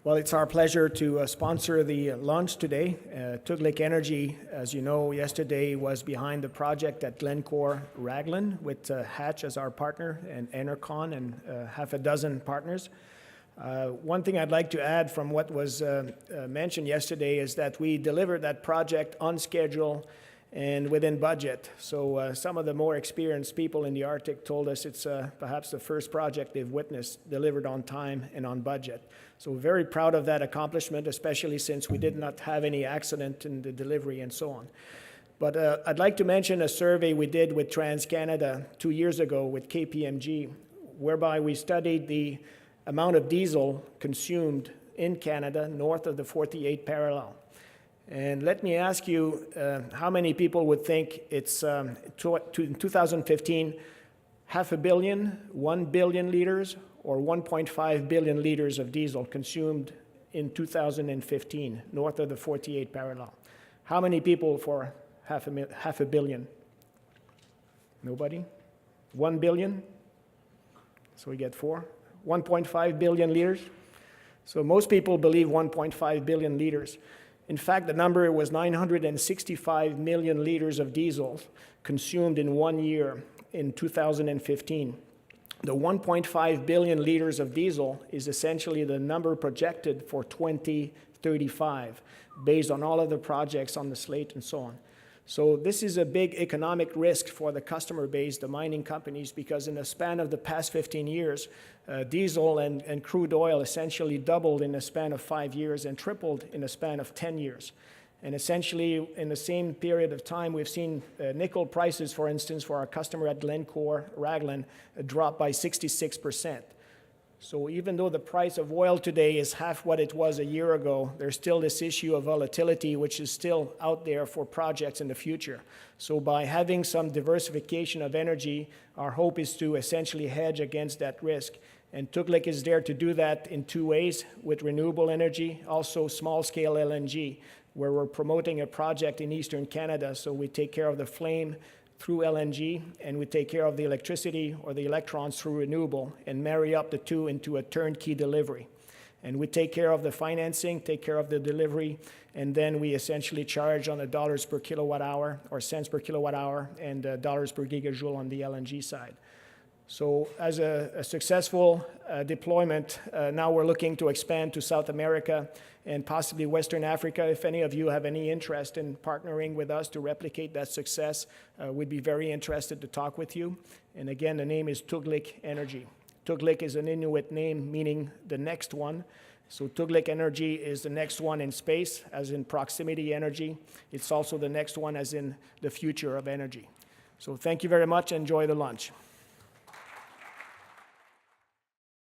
Well, it's our pleasure to sponsor the lunch today. Tuglik Energy, as you know, yesterday was behind the project at Glencore Raglan with Hatch as our partner and Enercon and half a dozen partners. One thing I'd like to add from what was mentioned yesterday is that we delivered that project on schedule and within budget. So some of the more experienced people in the Arctic told us it's perhaps the first project they've witnessed delivered on time and on budget. So we're very proud of that accomplishment, especially since we did not have any accident in the delivery and so on. But I'd like to mention a survey we did with TransCanada 2 years ago with KPMG, whereby we studied the amount of diesel consumed in Canada north of the 48 parallel. And let me ask you how many people would think it's, in 2015, 500 million, 1 billion liters, or 1.5 billion liters of diesel consumed in 2015, north of the 48 parallel. How many people for half a billion? Nobody? 1 billion? So we get 4. 1.5 billion liters? So most people believe 1.5 billion liters. In fact, the number was 965 million liters of diesel consumed in 1 year in 2015. The 1.5 billion liters of diesel is essentially the number projected for 2035, based on all of the projects on the slate and so on. So this is a big economic risk for the customer base, the mining companies, because in the span of the past 15 years, diesel and crude oil essentially doubled in the span of 5 years and tripled in the span of 10 years. And essentially, in the same period of time, we've seen nickel prices, for instance, for our customer at Glencore Raglan, drop by 66%. So even though the price of oil today is half what it was a year ago, there's still this issue of volatility, which is still out there for projects in the future. So by having some diversification of energy, our hope is to essentially hedge against that risk. And Tuglik is there to do that in 2 ways, with renewable energy, also small-scale LNG, where we're promoting a project in Eastern Canada, so we take care of the flame through LNG, and we take care of the electricity or the electrons through renewable and marry up the two into a turnkey delivery. And we take care of the financing, take care of the delivery, and then we essentially charge on the dollars per kilowatt hour or cents per kilowatt hour and dollars per gigajoule on the LNG side. So as a successful deployment, now we're looking to expand to South America and possibly Western Africa. If any of you have any interest in partnering with us to replicate that success, we'd be very interested to talk with you. And again, the name is Tuglik Energy. Tuglik is an Inuit name meaning the next one. So Tuglik Energy is the next one in space, as in proximity energy. It's also the next one as in the future of energy. So thank you very much. Enjoy the lunch.